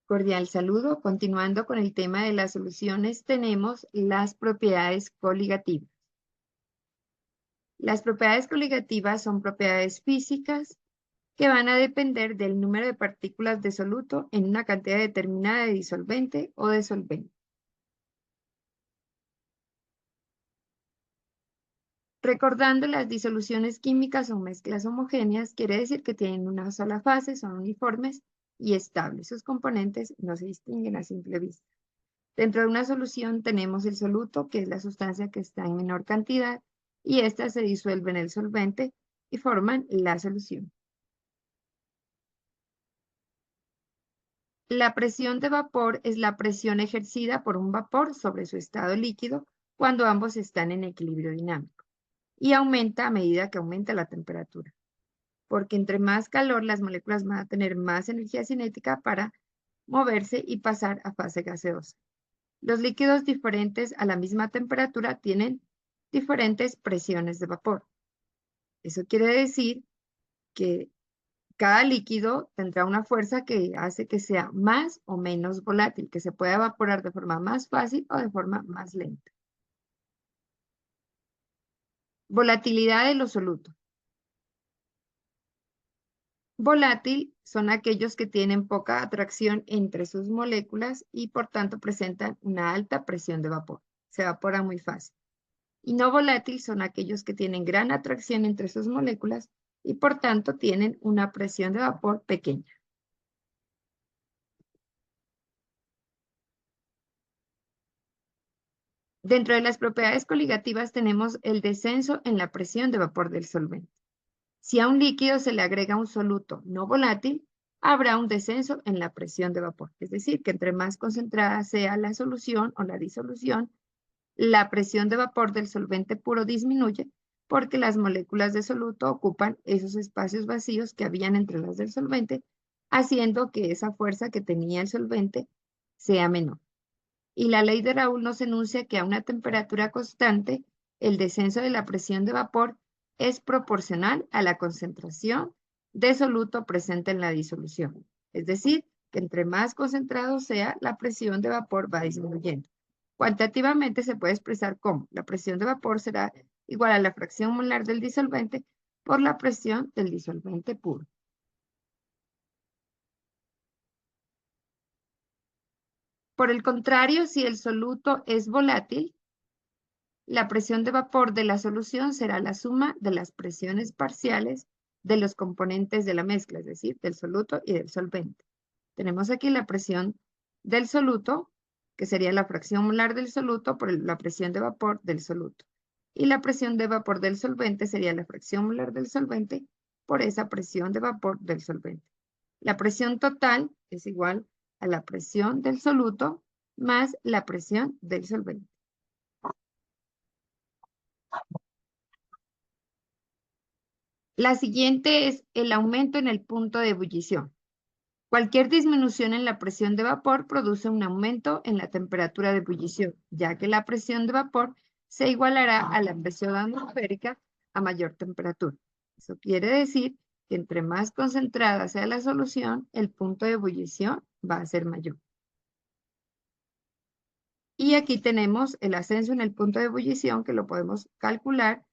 Cordial saludo. Continuando con el tema de las soluciones, tenemos las propiedades coligativas. Las propiedades coligativas son propiedades físicas que van a depender del número de partículas de soluto en una cantidad determinada de disolvente o de solvente. Recordando, las disoluciones químicas o mezclas homogéneas quiere decir que tienen una sola fase, son uniformes y estables. Sus componentes no se distinguen a simple vista. Dentro de una solución tenemos el soluto, que es la sustancia que está en menor cantidad, y ésta se disuelve en el solvente y forman la solución. La presión de vapor es la presión ejercida por un vapor sobre su estado líquido cuando ambos están en equilibrio dinámico, y aumenta a medida que aumenta la temperatura, porque entre más calor las moléculas van a tener más energía cinética para moverse y pasar a fase gaseosa. Los líquidos diferentes a la misma temperatura tienen diferentes presiones de vapor. Eso quiere decir que cada líquido tendrá una fuerza que hace que sea más o menos volátil, que se pueda evaporar de forma más fácil o de forma más lenta. Volatilidad de los solutos. Volátil son aquellos que tienen poca atracción entre sus moléculas y por tanto presentan una alta presión de vapor. Se evaporan muy fácil. Y no volátil son aquellos que tienen gran atracción entre sus moléculas y por tanto tienen una presión de vapor pequeña. Dentro de las propiedades coligativas tenemos el descenso en la presión de vapor del solvente. Si a un líquido se le agrega un soluto no volátil, habrá un descenso en la presión de vapor. Es decir, que entre más concentrada sea la solución o la disolución, la presión de vapor del solvente puro disminuye porque las moléculas de soluto ocupan esos espacios vacíos que habían entre las del solvente, haciendo que esa fuerza que tenía el solvente sea menor. Y la ley de Raoult nos enuncia que a una temperatura constante, el descenso de la presión de vapor es proporcional a la concentración de soluto presente en la disolución. Es decir, que entre más concentrado sea, la presión de vapor va disminuyendo. Cuantitativamente se puede expresar como la presión de vapor será igual a la fracción molar del disolvente por la presión del disolvente puro. Por el contrario, si el soluto es volátil, la presión de vapor de la solución será la suma de las presiones parciales de los componentes de la mezcla, es decir, del soluto y del solvente. Tenemos aquí la presión del soluto, que sería la fracción molar del soluto por la presión de vapor del soluto. Y la presión de vapor del solvente sería la fracción molar del solvente por esa presión de vapor del solvente. La presión total es igual a la presión del soluto más la presión del solvente. La siguiente es el aumento en el punto de ebullición. Cualquier disminución en la presión de vapor produce un aumento en la temperatura de ebullición, ya que la presión de vapor se igualará a la presión atmosférica a mayor temperatura. Eso quiere decir que entre más concentrada sea la solución, el punto de ebullición va a ser mayor. Y aquí tenemos el ascenso en el punto de ebullición, que lo podemos calcular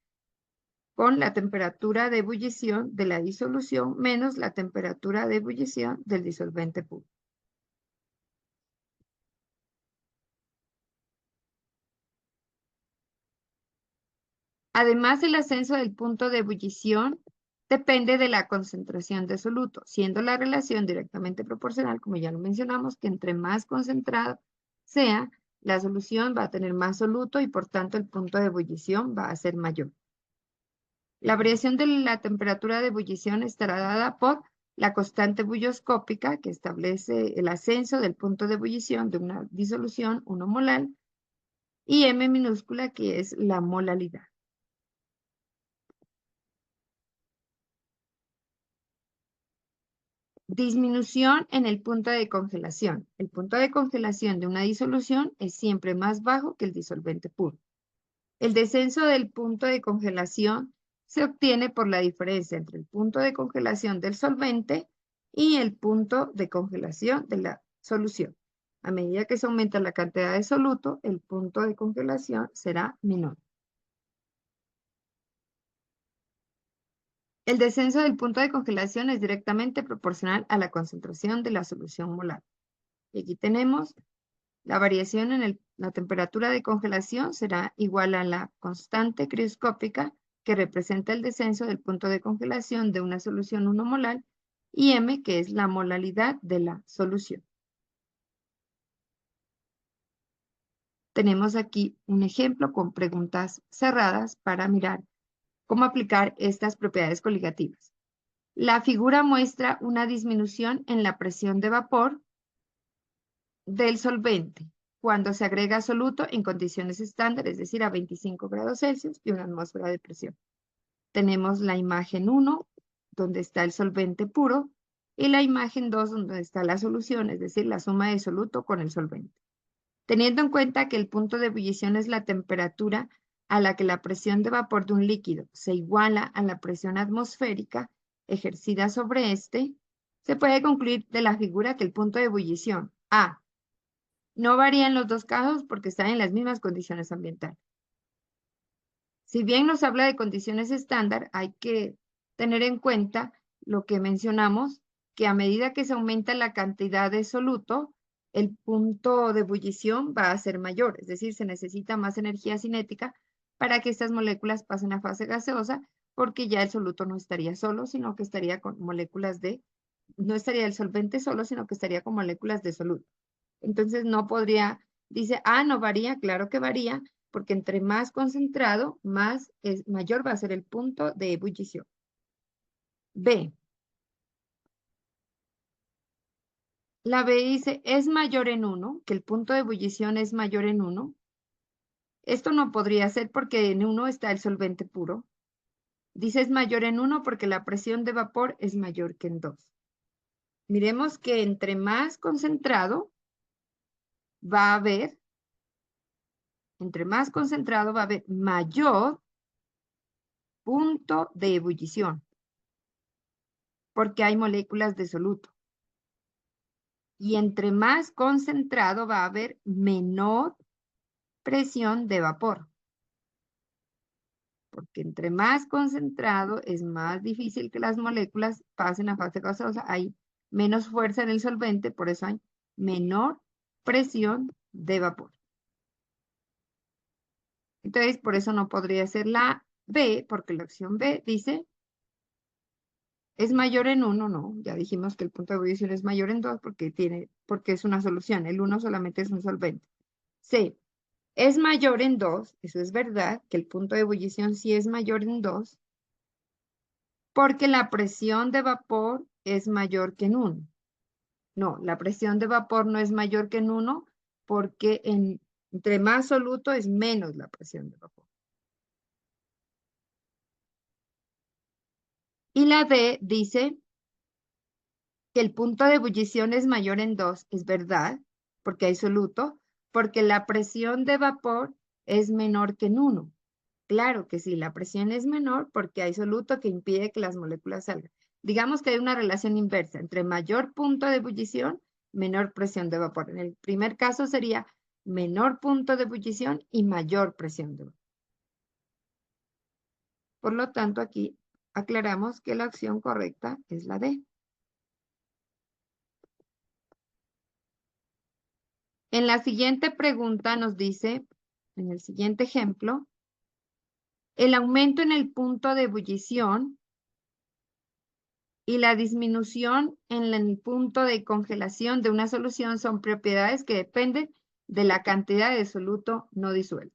con la temperatura de ebullición de la disolución menos la temperatura de ebullición del disolvente puro. Además, el ascenso del punto de ebullición depende de la concentración de soluto, siendo la relación directamente proporcional, como ya lo mencionamos, que entre más concentrado sea, la solución va a tener más soluto y por tanto el punto de ebullición va a ser mayor. La variación de la temperatura de ebullición estará dada por la constante bulloscópica, que establece el ascenso del punto de ebullición de una disolución 1 molar, y M minúscula, que es la molalidad. Disminución en el punto de congelación. El punto de congelación de una disolución es siempre más bajo que el disolvente puro. El descenso del punto de congelación se obtiene por la diferencia entre el punto de congelación del solvente y el punto de congelación de la solución. A medida que se aumenta la cantidad de soluto, el punto de congelación será menor. El descenso del punto de congelación es directamente proporcional a la concentración de la solución molar. Y aquí tenemos la variación en la temperatura de congelación será igual a la constante crioscópica que representa el descenso del punto de congelación de una solución 1 molar y M, que es la molaridad de la solución. Tenemos aquí un ejemplo con preguntas cerradas para mirar cómo aplicar estas propiedades coligativas. La figura muestra una disminución en la presión de vapor del solvente cuando se agrega soluto en condiciones estándar, es decir, a 25 grados Celsius y una atmósfera de presión. Tenemos la imagen 1, donde está el solvente puro, y la imagen 2, donde está la solución, es decir, la suma de soluto con el solvente. Teniendo en cuenta que el punto de ebullición es la temperatura a la que la presión de vapor de un líquido se iguala a la presión atmosférica ejercida sobre este, se puede concluir de la figura que el punto de ebullición A no varía en los dos casos porque están en las mismas condiciones ambientales. Si bien nos habla de condiciones estándar, hay que tener en cuenta lo que mencionamos, que a medida que se aumenta la cantidad de soluto, el punto de ebullición va a ser mayor, es decir, se necesita más energía cinética para que estas moléculas pasen a fase gaseosa, porque ya el soluto no estaría solo, sino que estaría con moléculas no estaría el solvente solo, sino que estaría con moléculas de soluto. Entonces no podría, dice, no varía, claro que varía, porque entre más concentrado, mayor va a ser el punto de ebullición. B. La B dice, es mayor en 1, que el punto de ebullición es mayor en 1. Esto no podría ser porque en 1 está el solvente puro. Dice es mayor en 1 porque la presión de vapor es mayor que en 2. Miremos que entre más concentrado va a haber, mayor punto de ebullición, porque hay moléculas de soluto. Y entre más concentrado va a haber menor presión de vapor. Porque entre más concentrado es más difícil que las moléculas pasen a fase gaseosa. Hay menos fuerza en el solvente, por eso hay menor presión de vapor. Entonces, por eso no podría ser la B, porque la opción B dice es mayor en 1, no. Ya dijimos que el punto de ebullición es mayor en 2 porque es una solución. El 1 solamente es un solvente. C. Es mayor en 2, eso es verdad, que el punto de ebullición sí es mayor en 2, porque la presión de vapor es mayor que en 1. No, la presión de vapor no es mayor que en 1, porque entre más soluto es menos la presión de vapor. Y la D dice que el punto de ebullición es mayor en 2, es verdad, porque hay soluto, porque la presión de vapor es menor que en 1. Claro que sí, la presión es menor porque hay soluto que impide que las moléculas salgan. Digamos que hay una relación inversa entre mayor punto de ebullición, menor presión de vapor. En el primer caso sería menor punto de ebullición y mayor presión de vapor. Por lo tanto, aquí aclaramos que la opción correcta es la D. En la siguiente pregunta nos dice, en el siguiente ejemplo, el aumento en el punto de ebullición y la disminución en el punto de congelación de una solución son propiedades que dependen de la cantidad de soluto no disuelto.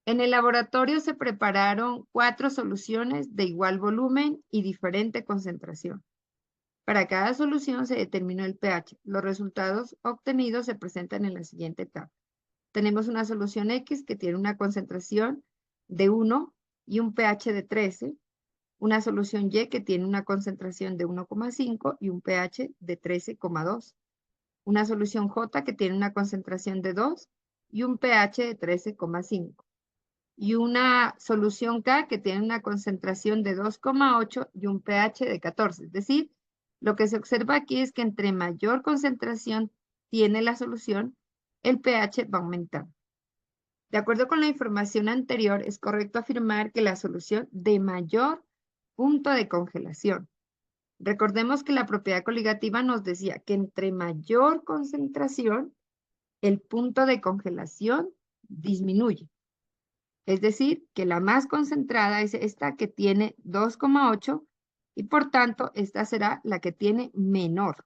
En el laboratorio se prepararon 4 soluciones de igual volumen y diferente concentración. Para cada solución se determinó el pH. Los resultados obtenidos se presentan en la siguiente tabla. Tenemos una solución X que tiene una concentración de 1 y un pH de 13. Una solución Y que tiene una concentración de 1,5 y un pH de 13,2. Una solución J que tiene una concentración de 2 y un pH de 13,5. Y una solución K que tiene una concentración de 2,8 y un pH de 14. Es decir, Lo que se observa aquí es que entre mayor concentración tiene la solución, el pH va aumentando. De acuerdo con la información anterior, es correcto afirmar que la solución de mayor punto de congelación. Recordemos que la propiedad coligativa nos decía que entre mayor concentración, el punto de congelación disminuye. Es decir, que la más concentrada es esta que tiene 2,8 y por tanto esta será la que tiene menor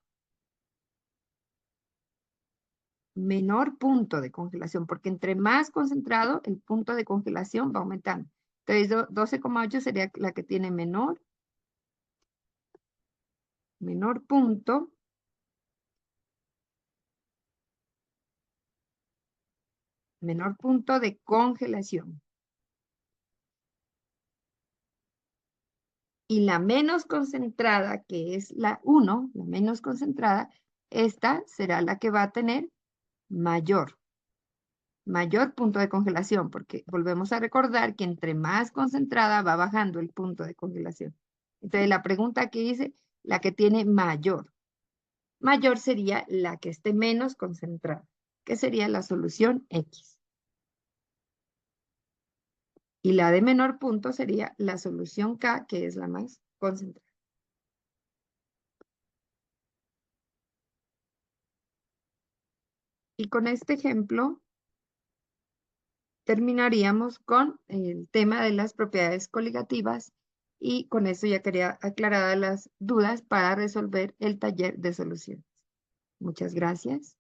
punto de congelación, porque entre más concentrado, el punto de congelación va aumentando. Entonces, 12,8 sería la que tiene menor punto de congelación. Y la menos concentrada, que es la 1, la menos concentrada, esta será la que va a tener mayor punto de congelación, porque volvemos a recordar que entre más concentrada va bajando el punto de congelación. Entonces, la pregunta aquí dice, la que tiene mayor. Mayor sería la que esté menos concentrada, que sería la solución X. Y la de menor punto sería la solución K, que es la más concentrada. Y con este ejemplo terminaríamos con el tema de las propiedades coligativas y con eso ya quería aclaradas las dudas para resolver el taller de soluciones. Muchas gracias.